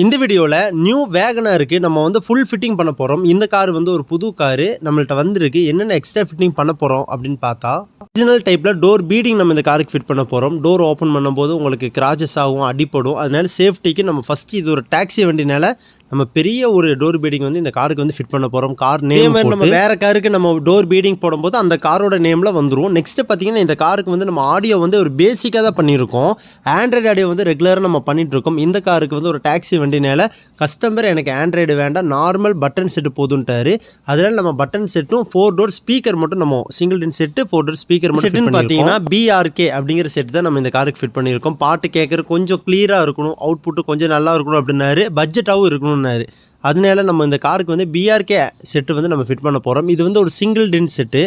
இந்த வீடியோவில் நியூ வேகனாருக்கு நம்ம வந்து ஃபுல் ஃபிட்டிங் பண்ண போகிறோம். இந்த கார் வந்து ஒரு புது காரு நம்மள்ட்ட வந்திருக்கு. என்னென்ன எக்ஸ்ட்ரா ஃபிட்டிங் பண்ண போகிறோம் அப்படின்னு பார்த்தா, ஒரிஜினல் டைப்பில் டோர் பீடிங் நம்ம இந்த காருக்கு ஃபிட் பண்ண போகிறோம். டோர் ஓப்பன் பண்ணும்போது உங்களுக்கு கிராச்சஸ் ஆகும், அடிப்படும். அதனால சேஃப்டிக்கு நம்ம ஃபஸ்ட்டு இது ஒரு டாக்ஸி வண்டினால நம்ம பெரிய ஒரு டோர் பீடிங் வந்து இந்த காருக்கு வந்து ஃபிட் பண்ண போகிறோம். கார் நேம் நம்ம வேறு காருக்கு நம்ம டோர் பீடிங் போடும்போது அந்த காரோட நேமில் வந்துடும். நெக்ஸ்ட்டு பார்த்தீங்கன்னா இந்த காருக்கு வந்து நம்ம ஆடியோ வந்து ஒரு பேசிக்காக தான் பண்ணியிருக்கோம். ஆண்ட்ராய்டு ஆடியோ வந்து ரெகுலராக நம்ம பண்ணிகிட்ருக்கோம். இந்த காருக்கு வந்து ஒரு டாக்ஸி வண்டினால கஸ்டமர் எனக்கு ஆண்ட்ராய்டு வேண்டாம், நார்மல் பட்டன் செட்டு போதுன்ட்டாரு. அதனால் நம்ம பட்டன் செட்டும் 4 டோர் ஸ்பீக்கர் மட்டும் நம்ம சிங்கிள் டின் செட்டு 4 டோர் ஸ்பீக்கர் மட்டும் செட்டுன்னு பார்த்தீங்கன்னா BRK அப்படிங்கிற செட் தான் நம்ம இந்த காருக்கு ஃபிட் பண்ணியிருக்கோம். பாட்டு கேட்குற கொஞ்சம் கிளியராக இருக்கணும், அவுட்புட்டு கொஞ்சம் நல்லா இருக்கணும் அப்படின்னாரு, பட்ஜெட்டாகவும் இருக்கணும்னாரு. அதனால நம்ம இந்த காருக்கு வந்து BRK செட்டு வந்து நம்ம ஃபிட் பண்ண போகிறோம். இது வந்து ஒரு சிங்கிள் டின் செட்டு.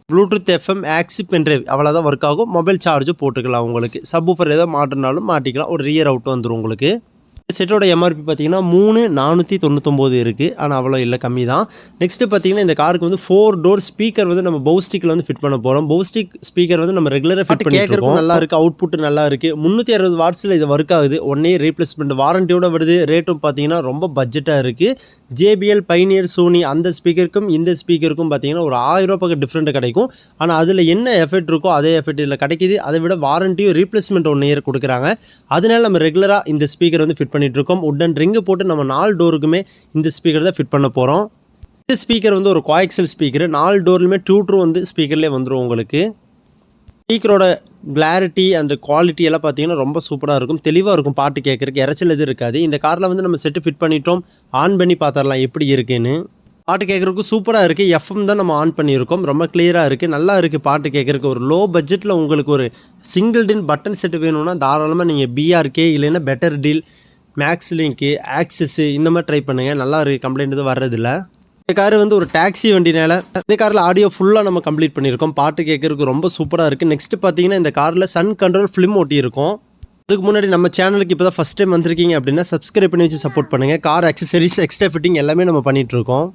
ப்ளூடூத் FM ஆக்சி பென்ட்ரைவ் அவ்வளோதான் ஒர்க் ஆகும். மொபைல் சார்ஜும் போட்டுக்கலாம். உங்களுக்கு சப்வூஃபர் ஏதோ மாட்டினாலும் மாட்டிக்கலாம். ஒரு ரியர் அவுட் வந்துடும் உங்களுக்கு. செட்டோட எம்ஆர்பி பார்த்தீங்கன்னா 3499 இருக்குது. ஆனால் அவ்வளோ இல்லை, கம்மி தான். நெக்ஸ்ட்டு பார்த்தீங்கன்னா இந்த காருக்கு வந்து 4 டோர் ஸ்பீக்கர் வந்து நம்ம பவுஸ்டிக்கில் வந்து ஃபிட் பண்ண போகிறோம். பவுஸ்டிக் ஸ்பீக்கர் வந்து நம்ம ரெகுலராக ஃபிட் பண்ணி கேட்குறதுக்கும் நல்லா இருக்குது, அவுட்புட் நல்லா இருக்குது. 360 வாட்ஸில் இது ஒர்க் ஆகுது. 1 இயர் ரீப்ளேஸ்மெண்ட் வாரண்டியோட வருது. ரேட்டும் பார்த்தீங்கன்னா ரொம்ப பட்ஜெட்டாக இருக்குது. JBL பைனியர் சோனி அந்த ஸ்பீக்கருக்கும் இந்த ஸ்பீக்கருக்கும் பார்த்தீங்கன்னா ஒரு 1000 ரூபா பக்கம் டிஃப்ரெண்ட் கிடைக்கும். ஆனால் அதில் என்ன எஃபெக்ட் இருக்கோ அதே எஃபெக்ட் இதில் கிடைக்கிது. அதை விட வாரண்டியும் ரீப்ளேஸ்மெண்ட் 1 இயர் கொடுக்குறாங்க. அதனால நம்ம ரெகுலராக இந்த ஸ்பீக்கர் வந்து ஃபிட் பண்ணிகிட்ருக்கோம். உடன் ரிங்கு போட்டு நம்ம 4 டோருக்குமே இந்த ஸ்பீக்கர் தான் ஃபிட் பண்ண போகிறோம். இந்த ஸ்பீக்கர் வந்து ஒரு கோஎக்சல் ஸ்பீக்கர். 4 டோர்லையுமே டியூட்டரும் வந்து ஸ்பீக்கர்லேயே வந்துடும் உங்களுக்கு. ஸ்பீக்கரோட கிளாரிட்டி அந்த குவாலிட்டி எல்லாம் பார்த்தீங்கன்னா ரொம்ப சூப்பராக இருக்கும், தெளிவாக இருக்கும். பாட்டு கேட்குறதுக்கு இறைச்சல் எதுவும் இருக்காது. இந்த காரில் வந்து நம்ம செட்டு ஃபிட் பண்ணிட்டோம். ஆன் பண்ணி பார்த்துடலாம் எப்படி இருக்குன்னு. பாட்டு கேட்குறதுக்கு சூப்பராக இருக்குது. FM தான் நம்ம ஆன் பண்ணியிருக்கோம். ரொம்ப கிளியராக இருக்குது, நல்லா இருக்குது பாட்டு கேட்குறதுக்கு. ஒரு லோ பட்ஜெட்டில் உங்களுக்கு ஒரு சிங்கிள் டின் பட்டன் செட்டு வேணும்னா தாராளமாக நீங்கள் BRK இல்லைன்னா better deal, max link, access இந்த மாதிரி ட்ரை பண்ணுங்கள். நல்லா இருக்குது, கம்ப்ளைண்ட் எதுவும் வர்றதில்ல. இந்த கார் வந்து ஒரு டாக்ஸி வண்டினால இந்த காரில் ஆடியோ ஃபுல்லாக நம்ம கம்ப்ளீட் பண்ணியிருக்கோம். பாட்டு கேட்குறதுக்கு ரொம்ப சூப்பராக இருக்குது. நெக்ஸ்ட்டு பார்த்தீங்கன்னா இந்த காரில் சன் கண்ட்ரோல் ஃபிலிம் ஒட்டியிருக்கோம். அதுக்கு முன்னாடி நம்ம சேனலுக்கு இப்போ தான் ஃபஸ்ட் டைம் வந்திருக்கீங்க அப்படின்னா சப்ஸ்கிரைப் பண்ணி வச்சு சப்போர்ட் பண்ணுங்கள். கார் அக்சசரிஸ், எக்ஸ்ட்ரா ஃபிட்டிங் எல்லாமே நம்ம பண்ணிகிட்ருக்கோம்.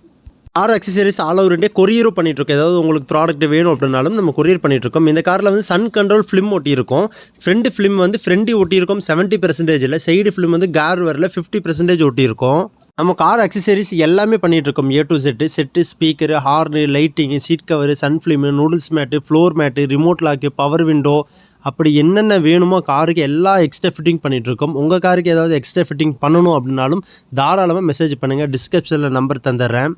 Car accessories all over India கொரியரும் பண்ணிகிட்ருக்கோம். ஏதாவது உங்களுக்கு ப்ராடக்ட் வேணும் அப்படின்னாலும் நம்ம கொரியர் பண்ணிகிட்ருக்கோம். இந்த காரில் வந்து சன் கண்ட்ரோல் ஃபிலிம் ஒட்டியிருக்கோம். ஃப்ரண்ட் ஃபிலிம் வந்து ஃப்ரண்டி ஒட்டியிருக்கோம் 70% இல்லை. சைடு ஃபிலிம் வந்து கார் வரல 50% ஒட்டியிருக்கோம். நம்ம கார் அக்சசரிஸ் எல்லாமே பண்ணிகிட்ருக்கோம். A to Z set, speaker, horn, lighting, seat cover, sun film, noodles mat, floor mat, remote lock, power window, அப்படி என்னென்ன வேணுமோ காருக்கு எல்லா எக்ஸ்ட்ரா ஃபிட்டிங் பண்ணிகிட்ருக்கோம். உங்கள் காருக்கு ஏதாவது எக்ஸ்ட்ரா ஃபிட்டிங் பண்ணணும் அப்படின்னாலும் தாராளமாக மெசேஜ் பண்ணுங்கள். டிஸ்கிரிப்ஷனில் நம்பர் தந்துடுறேன்.